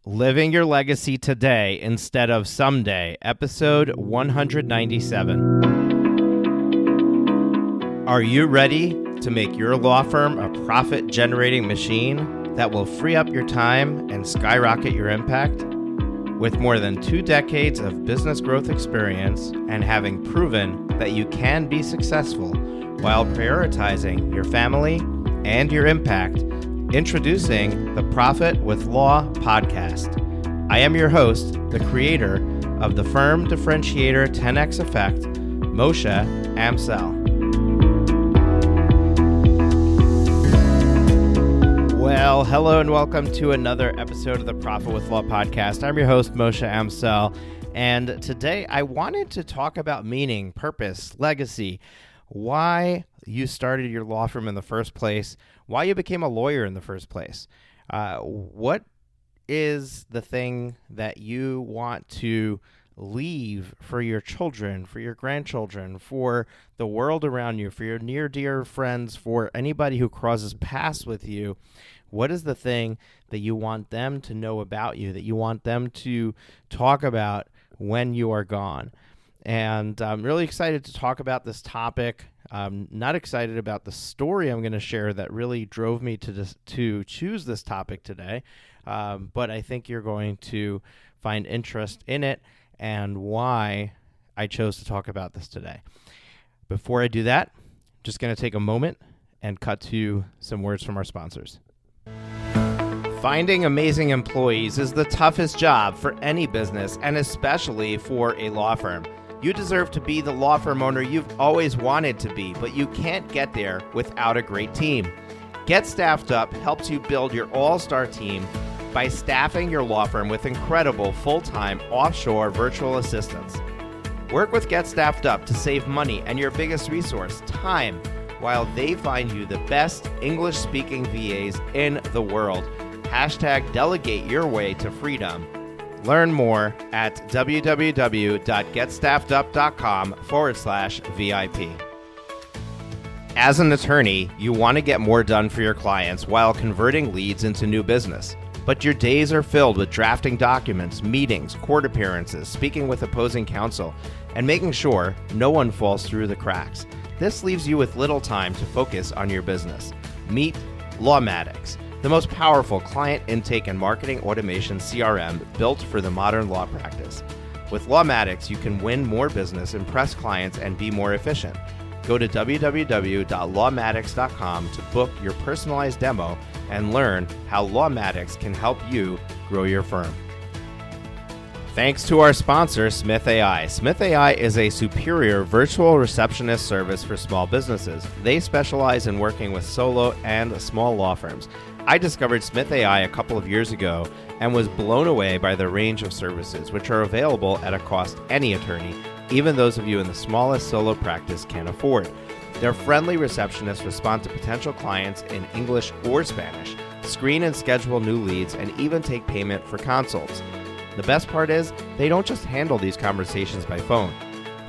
Living Your Legacy Today Instead of Someday, episode 197. Are you ready to make your law firm a profit-generating machine that will free up your time and skyrocket your impact? With more than 2 decades of business growth experience and having proven that you can be successful while prioritizing your family and your impact, introducing the Profit with Law podcast. I am your host, the creator of the Firm Differentiator 10X Effect, Moshe Amsel. Well, hello and welcome to another episode of the Profit with Law podcast. I'm your host, Moshe Amsel, and today I wanted to talk about meaning, purpose, legacy, why you started your law firm in the first place, why you became a lawyer in the first place. What is the thing that you want to leave for your children, for your grandchildren, for the world around you, for your near dear friends, for anybody who crosses paths with you? What is the thing that you want them to know about you, that you want them to talk about when you are gone? And I'm really excited to talk about this topic. I'm not excited about the story I'm going to share that really drove me to choose this topic today, but I think you're going to find interest in it and why I chose to talk about this today. Before I do that, I'm just going to take a moment and cut to some words from our sponsors. Finding amazing employees is the toughest job for any business, and especially for a law firm. You deserve to be the law firm owner you've always wanted to be, but you can't get there without a great team. Get Staffed Up helps you build your all-star team by staffing your law firm with incredible full-time offshore virtual assistants. Work with Get Staffed Up to save money and your biggest resource, time, while they find you the best English-speaking VAs in the world. # delegate your way to freedom. Learn more at www.getstaffedup.com/VIP. As an attorney, you want to get more done for your clients while converting leads into new business. But your days are filled with drafting documents, meetings, court appearances, speaking with opposing counsel, and making sure no one falls through the cracks. This leaves you with little time to focus on your business. Meet Lawmatics, the most powerful client intake and marketing automation CRM built for the modern law practice. With Lawmatics, you can win more business, impress clients, and be more efficient. Go to www.lawmatics.com to book your personalized demo and learn how Lawmatics can help you grow your firm. Thanks to our sponsor, Smith AI. Smith AI is a superior virtual receptionist service for small businesses. They specialize in working with solo and small law firms. I discovered Smith AI a couple of years ago and was blown away by the range of services, which are available at a cost any attorney, even those of you in the smallest solo practice, can afford. Their friendly receptionists respond to potential clients in English or Spanish, screen and schedule new leads, and even take payment for consults. The best part is, they don't just handle these conversations by phone.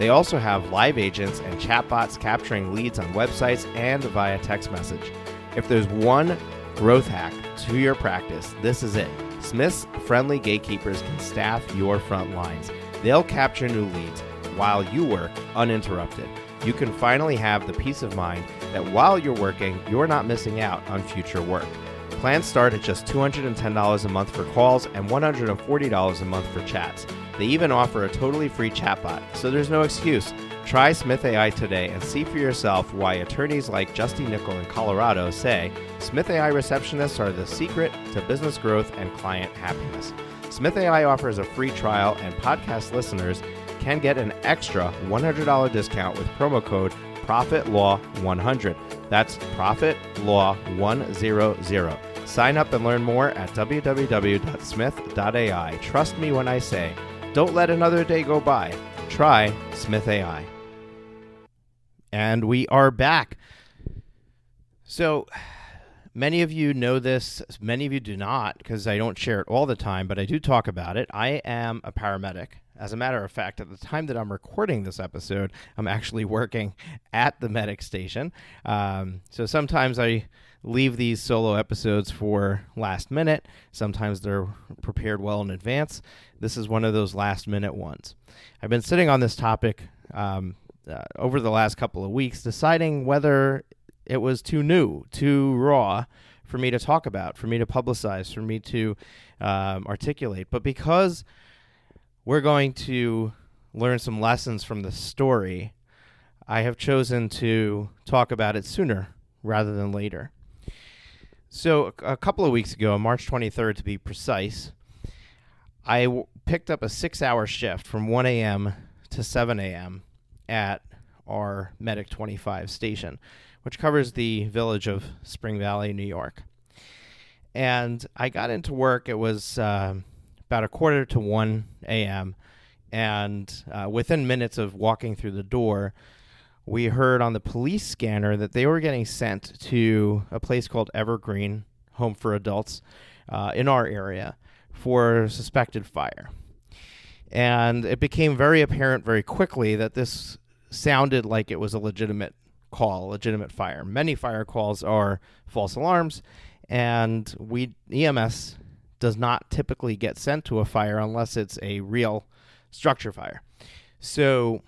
They also have live agents and chatbots capturing leads on websites and via text message. If there's one growth hack to your practice, this is it. Smith's friendly gatekeepers can staff your front lines. They'll capture new leads while you work uninterrupted. You can finally have the peace of mind that while you're working, you're not missing out on future work. Plans start at just $210 a month for calls and $140 a month for chats. They even offer a totally free chatbot, so there's no excuse. Try Smith AI today and see for yourself why attorneys like Justy Nickel in Colorado say Smith AI receptionists are the secret to business growth and client happiness. Smith AI offers a free trial, and podcast listeners can get an extra $100 discount with promo code PROFITLAW100. That's PROFITLAW100. Sign up and learn more at www.smith.ai. Trust me when I say, don't let another day go by. Try Smith AI. And we are back. So many of you know this, many of you do not, because I don't share it all the time, but I do talk about it. I am a paramedic. As a matter of fact, at the time that I'm recording this episode, I'm actually working at the medic station. So sometimes I leave these solo episodes for last minute. Sometimes they're prepared well in advance. This is one of those last minute ones. I've been sitting on this topic over the last couple of weeks, deciding whether it was too new, too raw for me to talk about, for me to publicize, for me to articulate. But because we're going to learn some lessons from the story, I have chosen to talk about it sooner rather than later. So a couple of weeks ago, March 23rd to be precise, I picked up a 6-hour shift from 1 a.m. to 7 a.m. at our Medic 25 station, which covers the village of Spring Valley, New York. And I got into work, it was about 1:45 a.m., and within minutes of walking through the door, we heard on the police scanner that they were getting sent to a place called Evergreen Home for Adults in our area for suspected fire. And it became very apparent very quickly that this sounded like it was a legitimate call, a legitimate fire. Many fire calls are false alarms, and EMS does not typically get sent to a fire unless it's a real structure fire. So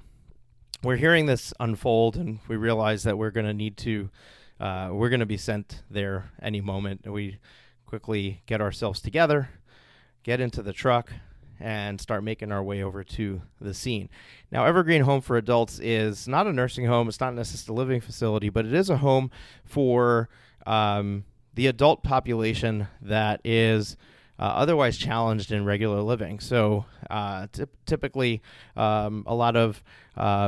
we're hearing this unfold, and we realize that we're going to be sent there any moment. We quickly get ourselves together, get into the truck, and start making our way over to the scene. Now, Evergreen Home for Adults is not a nursing home. It's not an assisted living facility, but it is a home for the adult population that is otherwise challenged in regular living. So typically a lot of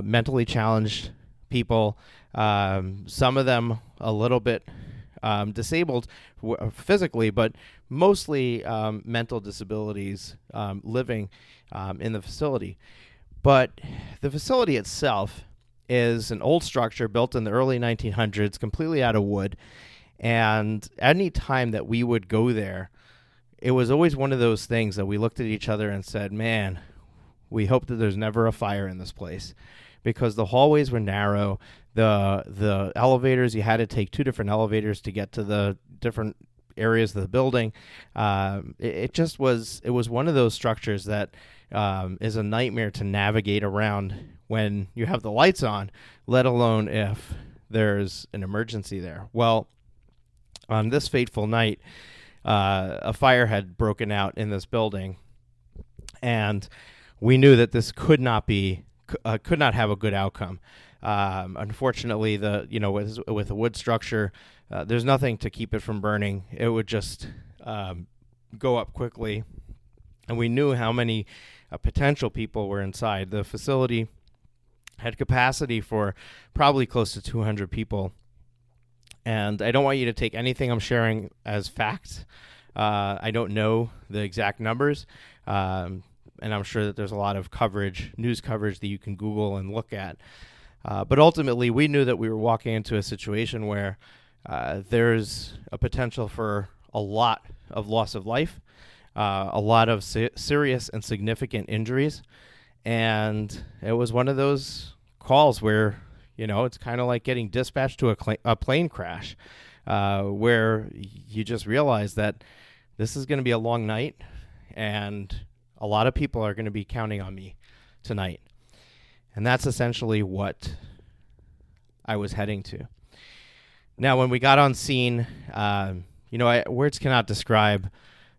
mentally challenged people, some of them a little bit disabled physically, but mostly mental disabilities living in the facility. But the facility itself is an old structure built in the early 1900s, completely out of wood. And any time that we would go there, it was always one of those things that we looked at each other and said, man, we hope that there's never a fire in this place, because the hallways were narrow. The elevators, you had to take 2 different elevators to get to the different areas of the building. It was one of those structures that is a nightmare to navigate around when you have the lights on, let alone if there's an emergency there. Well, on this fateful night, a fire had broken out in this building, and we knew that this could not have a good outcome. Unfortunately, with a wood structure, there's nothing to keep it from burning. It would just go up quickly, and we knew how many potential people were inside. The facility had capacity for probably close to 200 people. And I don't want you to take anything I'm sharing as fact. I don't know the exact numbers, and I'm sure that there's a lot of news coverage that you can Google and look at. But ultimately, we knew that we were walking into a situation where there's a potential for a lot of loss of life, a lot of serious and significant injuries. And it was one of those calls where, it's kind of like getting dispatched to a plane crash, where you just realize that this is going to be a long night, and a lot of people are going to be counting on me tonight. And that's essentially what I was heading to. Now, when we got on scene, words cannot describe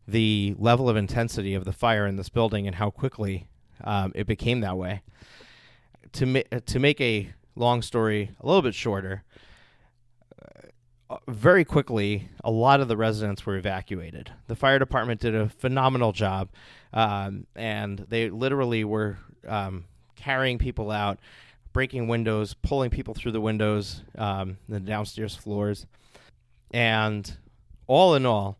the level of intensity of the fire in this building and how quickly it became that way. To make a long story a little bit shorter, very quickly, a lot of the residents were evacuated. The fire department did a phenomenal job, and they literally were carrying people out, breaking windows, pulling people through the windows, the downstairs floors. And all in all,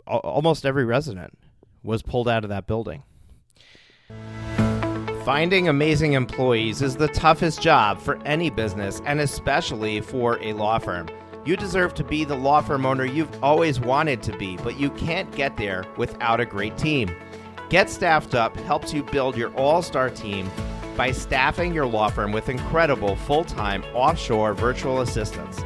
almost every resident was pulled out of that building. Finding amazing employees is the toughest job for any business, and especially for a law firm. You deserve to be the law firm owner you've always wanted to be, but you can't get there without a great team. Get Staffed Up helps you build your all-star team by staffing your law firm with incredible full-time offshore virtual assistants.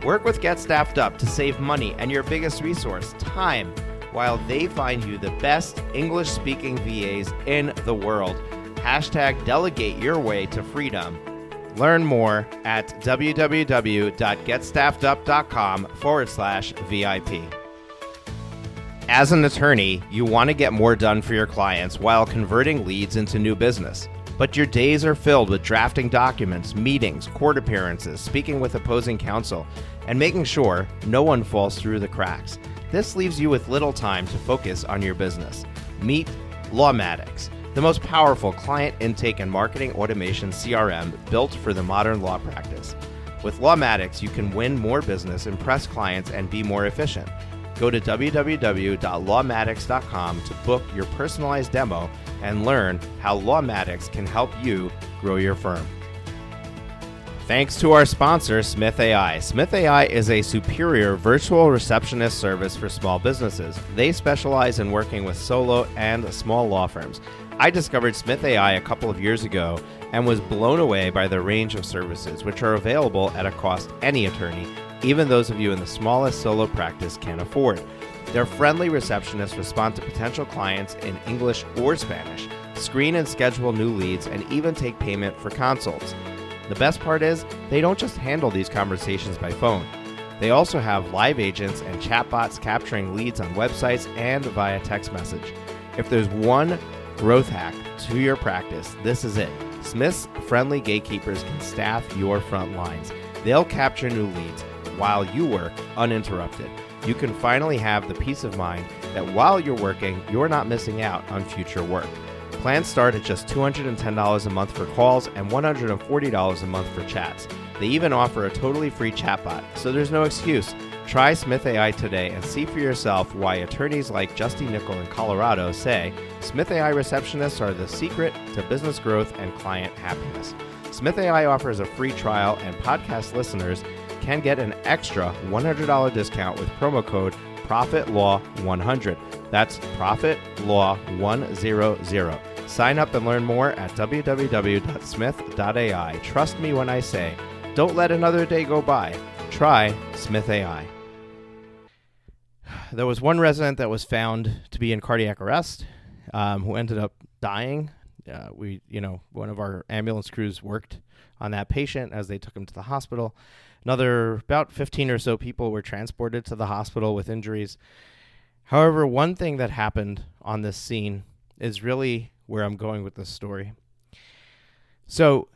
Work with Get Staffed Up to save money and your biggest resource, time, while they find you the best English-speaking VAs in the world. Hashtag delegate your way to freedom. Learn more at www.getstaffedup.com/VIP. As an attorney, you want to get more done for your clients while converting leads into new business. But your days are filled with drafting documents, meetings, court appearances, speaking with opposing counsel, and making sure no one falls through the cracks. This leaves you with little time to focus on your business. Meet Lawmatics, the most powerful client intake and marketing automation CRM built for the modern law practice. With Lawmatics, you can win more business, impress clients, and be more efficient. Go to www.lawmatics.com to book your personalized demo and learn how Lawmatics can help you grow your firm. Thanks to our sponsor, Smith AI. Smith AI is a superior virtual receptionist service for small businesses. They specialize in working with solo and small law firms. I discovered Smith AI a couple of years ago and was blown away by the range of services, which are available at a cost any attorney, even those of you in the smallest solo practice, can afford. Their friendly receptionists respond to potential clients in English or Spanish, screen and schedule new leads, and even take payment for consults. The best part is, they don't just handle these conversations by phone. They also have live agents and chatbots capturing leads on websites and via text message. If there's one growth hack to your practice, this is it. Smith's friendly gatekeepers can staff your front lines. They'll capture new leads while you work uninterrupted. You can finally have the peace of mind that while you're working, you're not missing out on future work. Plans start at just $210 a month for calls and $140 a month for chats. They even offer a totally free chatbot, so there's no excuse. Try Smith AI today and see for yourself why attorneys like Justy Nickel in Colorado say Smith AI receptionists are the secret to business growth and client happiness. Smith AI offers a free trial, and podcast listeners can get an extra $100 discount with promo code ProfitLaw100. That's ProfitLaw100. Sign up and learn more at www.smith.ai. Trust me when I say, don't let another day go by. Try Smith AI. There was one resident that was found to be in cardiac arrest, who ended up dying. One of our ambulance crews worked on that patient as they took him to the hospital. Another about 15 or so people were transported to the hospital with injuries. However, one thing that happened on this scene is really where I'm going with this story. So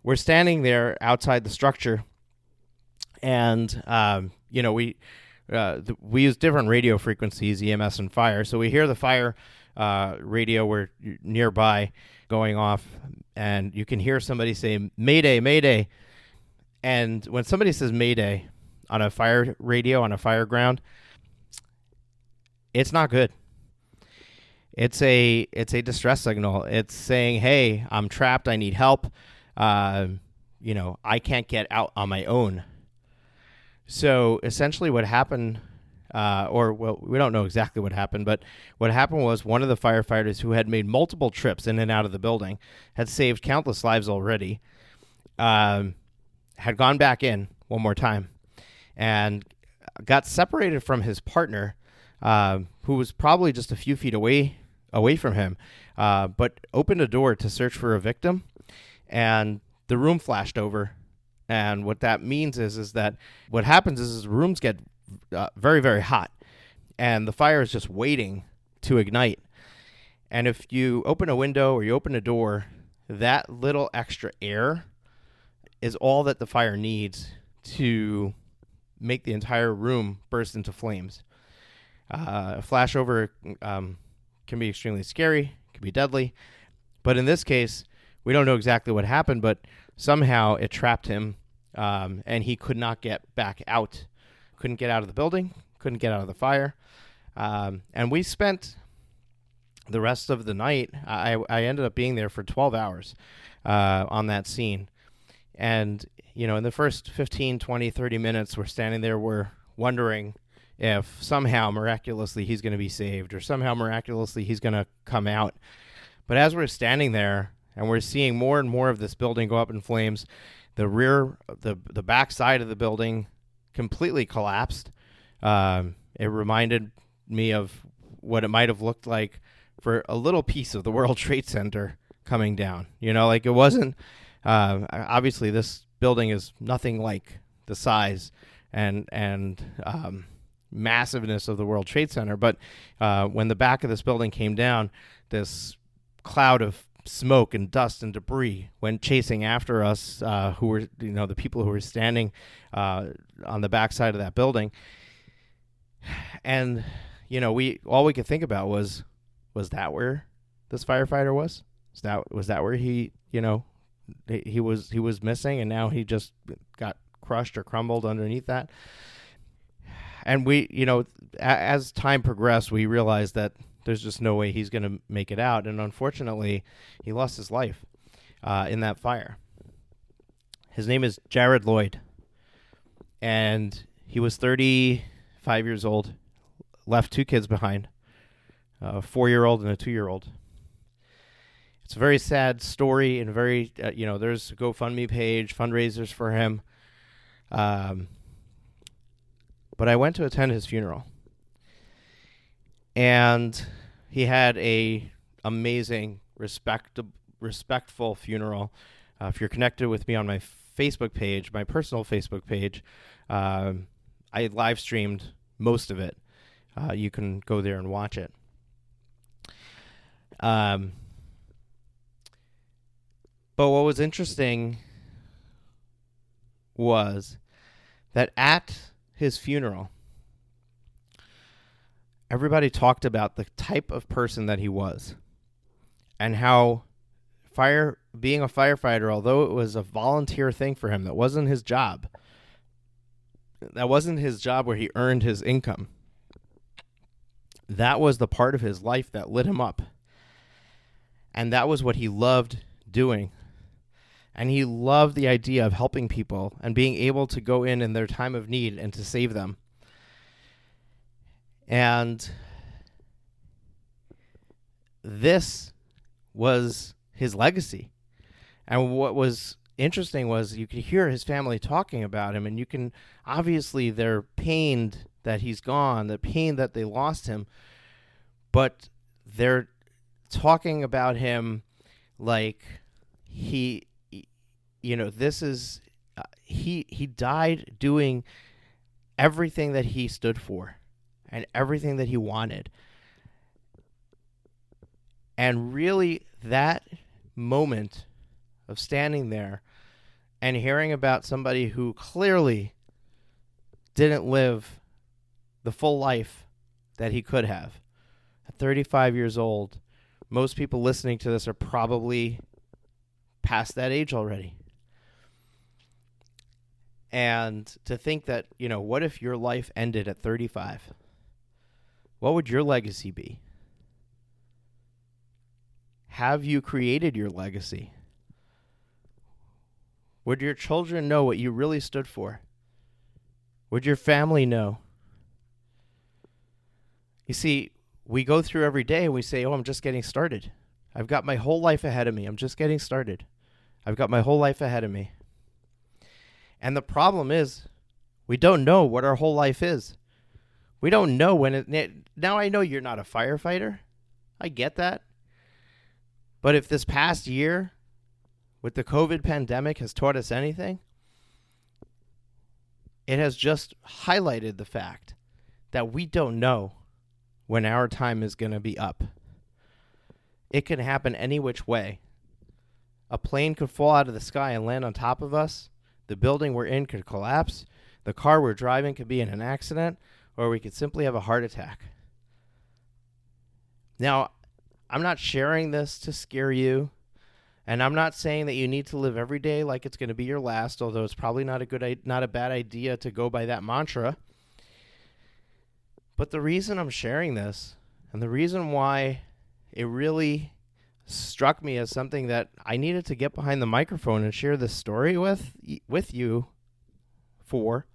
we're standing there outside the structure, and we use different radio frequencies, EMS and fire. So we hear the fire radio, we're nearby, going off, and you can hear somebody say, "Mayday, Mayday." And when somebody says Mayday on a fire radio, on a fire ground, it's not good. It's a distress signal. It's saying, hey, I'm trapped, I need help. I can't get out on my own. So essentially what happened, we don't know exactly what happened, but what happened was one of the firefighters who had made multiple trips in and out of the building, had saved countless lives already, had gone back in one more time and got separated from his partner, who was probably just a few feet away from him, but opened a door to search for a victim, and the room flashed over. And what that means is that what happens is rooms get very, very hot, and the fire is just waiting to ignite. And if you open a window or you open a door, that little extra air is all that the fire needs to make the entire room burst into flames. A flashover can be extremely scary, can be deadly, but in this case, we don't know exactly what happened, but somehow it trapped him, and he could not get back out. Couldn't get out of the building, couldn't get out of the fire, and we spent the rest of the night, I ended up being there for 12 hours on that scene. And, in the first 15, 20, 30 minutes, we're standing there, we're wondering if somehow miraculously he's going to be saved, or somehow miraculously he's going to come out. But as we're standing there and we're seeing more and more of this building go up in flames, the back side of the building completely collapsed. It reminded me of what it might have looked like for a little piece of the World Trade Center coming down. Like it wasn't, obviously this building is nothing like the size and massiveness of the World Trade Center. But when the back of this building came down, this cloud of smoke and dust and debris went chasing after us, who were, the people who were standing on the backside of that building. And, all we could think about was that where this firefighter was? Was that where he was missing, and now he just got crushed or crumbled underneath that? And we, as time progressed, we realized that there's just no way he's going to make it out. And unfortunately, he lost his life in that fire. His name is Jared Lloyd. And he was 35 years old, left 2 kids behind, a 4-year-old and a 2-year-old. It's a very sad story, and very, there's a GoFundMe page, fundraisers for him. But I went to attend his funeral. And he had a amazing, respectful funeral. If you're connected with me on my Facebook page, my personal Facebook page, I live streamed most of it. You can go there and watch it. But what was interesting was that at his funeral, everybody talked about the type of person that he was, and how being a firefighter, although it was a volunteer thing for him, that wasn't his job. That wasn't his job where he earned his income. That was the part of his life that lit him up. And that was what he loved doing. And he loved the idea of helping people and being able to go in their time of need and to save them. And this was his legacy. And what was interesting was you could hear his family talking about him, and you can, obviously they're pained that he's gone, the pain that they lost him, but they're talking about him like he died doing everything that he stood for and everything that he wanted. And really, that moment of standing there and hearing about somebody who clearly didn't live the full life that he could have. At 35 years old, most people listening to this are probably past that age already. And to think that, what if your life ended at 35? What would your legacy be? Have you created your legacy? Would your children know what you really stood for? Would your family know? You see, we go through every day and we say, I'm just getting started. I've got my whole life ahead of me. I'm just getting started. I've got my whole life ahead of me. And the problem is, we don't know what our whole life is. We don't know now I know you're not a firefighter. I get that. But if this past year with the COVID pandemic has taught us anything, it has just highlighted the fact that we don't know when our time is going to be up. It can happen any which way. A plane could fall out of the sky and land on top of us. The building we're in could collapse. The car we're driving could be in an accident, or we could simply have a heart attack. Now, I'm not sharing this to scare you, and I'm not saying that you need to live every day like it's going to be your last, although it's probably not a bad idea to go by that mantra. But the reason I'm sharing this, and the reason why it really struck me as something that I needed to get behind the microphone and share this story with you for,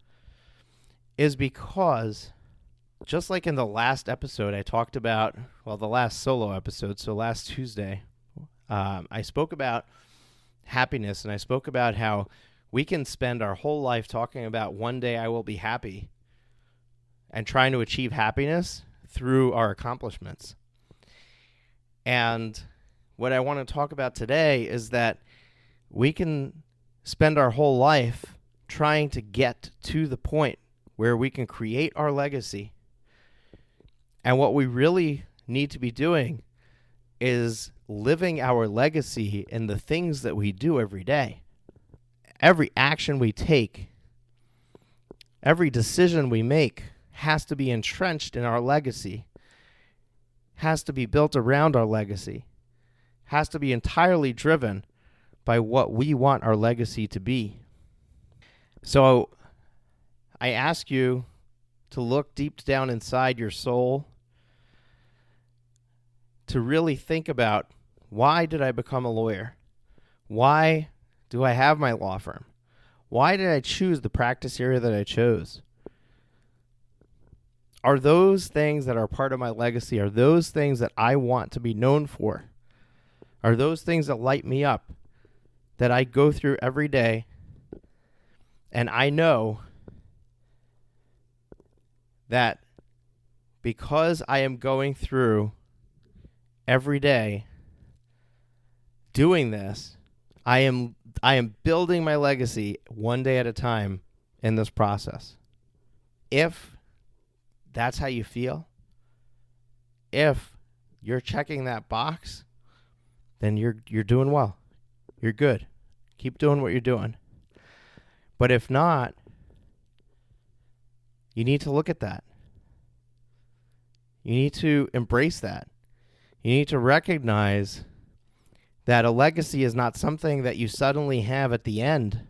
is because just like in the last episode I talked about, the last solo episode, so last Tuesday, I spoke about happiness, and I spoke about how We can spend our whole life talking about one day I will be happy and trying to achieve happiness through our accomplishments. And what I want to talk about today is that we can spend our whole life trying to get to the point where we can create our legacy. And what we really need to be doing is living our legacy in the things that we do every day. Every action we take, every decision we make has to be entrenched in our legacy, has to be built around our legacy, has to be entirely driven by what we want our legacy to be. So I ask you to look deep down inside your soul, to really think about, why did I become a lawyer? Why do I have my law firm? Why did I choose the practice area that I chose? Are those things that are part of my legacy, are those things that I want to be known for? Are those things that light me up, that I go through every day, and I know that because I am going through every day doing this, I am building my legacy one day at a time in this process. If that's how you feel, if you're checking that box, then you're doing well. You're good. Keep doing what you're doing. But if not, you need to look at that. You need to embrace that. You need to recognize that a legacy is not something that you suddenly have at the end.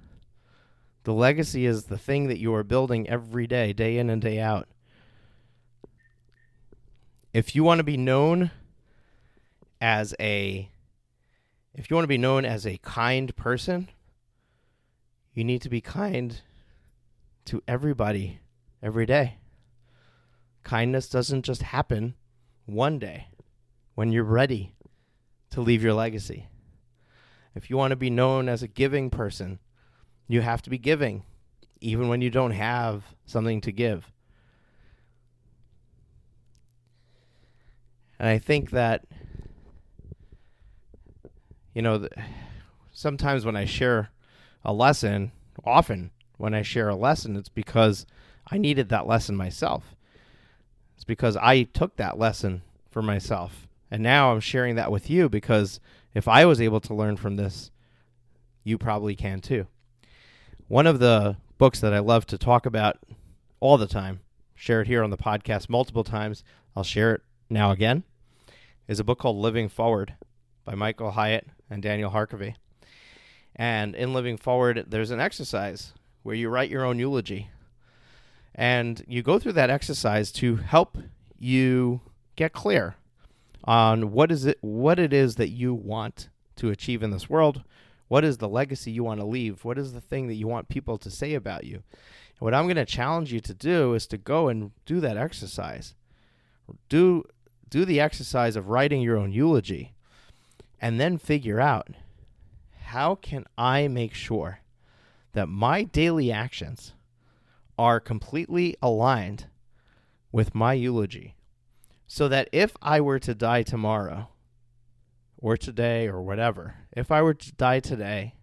The legacy is the thing that you are building every day, day in and day out. If you want to be known as a kind person, you need to be kind to everybody every day. Kindness doesn't just happen one day when you're ready to leave your legacy. If you want to be known as a giving person, you have to be giving, even when you don't have something to give. And I think that, sometimes when I share a lesson, often when I share a lesson, it's because I needed that lesson myself. It's because I took that lesson for myself. And now I'm sharing that with you because if I was able to learn from this, you probably can too. One of the books that I love to talk about all the time, share it here on the podcast multiple times, I'll share it now again, is a book called Living Forward by Michael Hyatt and Daniel Harkavy. And in Living Forward, there's an exercise where you write your own eulogy. And you go through that exercise to help you get clear on what it is that you want to achieve in this world. What is the legacy you want to leave? What is the thing that you want people to say about you? And what I'm going to challenge you to do is to go and do that exercise. Do the exercise of writing your own eulogy, and then figure out, how can I make sure that my daily actions are completely aligned with my eulogy, so that if I were to die tomorrow, or today, or whatever, if I were to die today,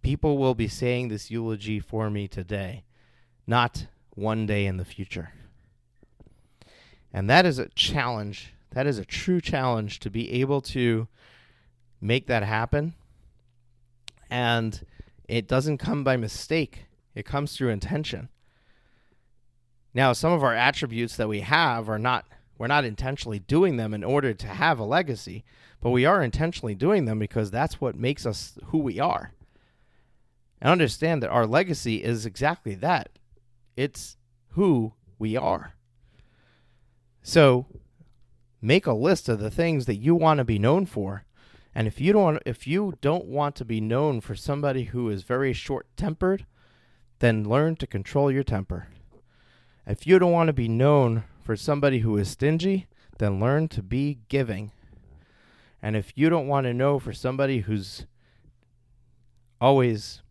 people will be saying this eulogy for me today, not one day in the future. And that is a challenge. That is a true challenge, to be able to make that happen. And it doesn't come by mistake. It comes through intention. Now, some of our attributes that we have we're not intentionally doing them in order to have a legacy, but we are intentionally doing them because that's what makes us who we are. And understand that our legacy is exactly that. It's who we are. So make a list of the things that you want to be known for. And if you don't want to be known for somebody who is very short-tempered, then learn to control your temper. If you don't want to be known for somebody who is stingy, then learn to be giving. And if you don't want to know for somebody who's always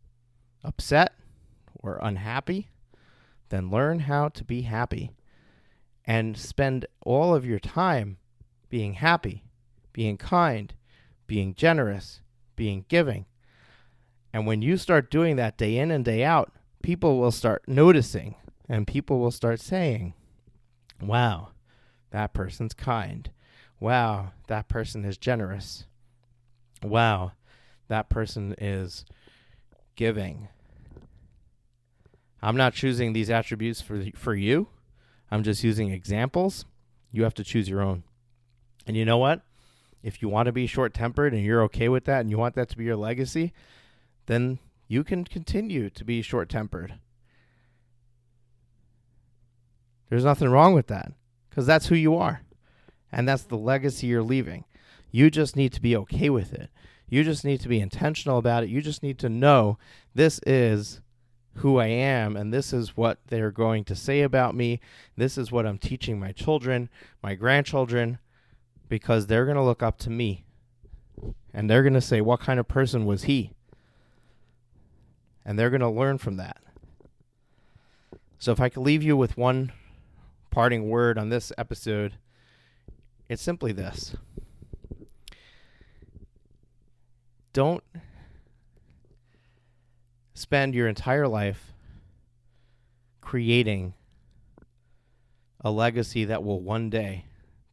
upset or unhappy, then learn how to be happy and spend all of your time being happy, being kind, being generous, being giving. And when you start doing that day in and day out, people will start noticing and people will start saying, wow, that person's kind. Wow, that person is generous. Wow, that person is giving. I'm not choosing these attributes for you. I'm just using examples. You have to choose your own. And you know what? If you want to be short-tempered and you're okay with that and you want that to be your legacy, then you can continue to be short-tempered. There's nothing wrong with that because that's who you are. And that's the legacy you're leaving. You just need to be okay with it. You just need to be intentional about it. You just need to know this is who I am and this is what they're going to say about me. This is what I'm teaching my children, my grandchildren, because they're going to look up to me. And they're going to say, what kind of person was he? And they're going to learn from that. So if I could leave you with one parting word on this episode, it's simply this. Don't spend your entire life creating a legacy that will one day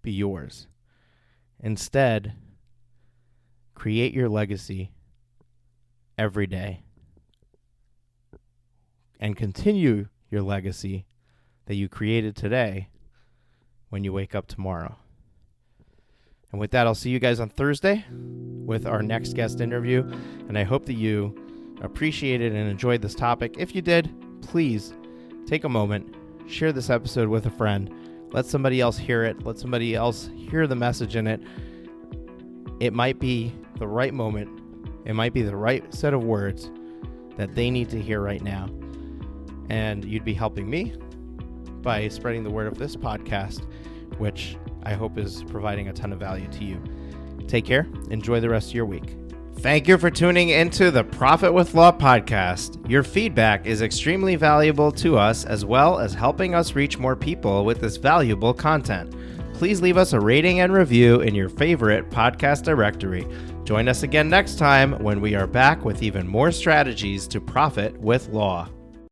be yours. Instead, create your legacy every day and continue your legacy that you created today when you wake up tomorrow. And with that, I'll see you guys on Thursday with our next guest interview. And I hope that you appreciated and enjoyed this topic. If you did, please take a moment, share this episode with a friend. Let somebody else hear it. Let somebody else hear the message in it. It might be the right moment. It might be the right set of words that they need to hear right now. And you'd be helping me by spreading the word of this podcast, which I hope is providing a ton of value to you. Take care. Enjoy the rest of your week. Thank you for tuning into the Profit with Law podcast. Your feedback is extremely valuable to us, as well as helping us reach more people with this valuable content. Please leave us a rating and review in your favorite podcast directory. Join us again next time when we are back with even more strategies to profit with law.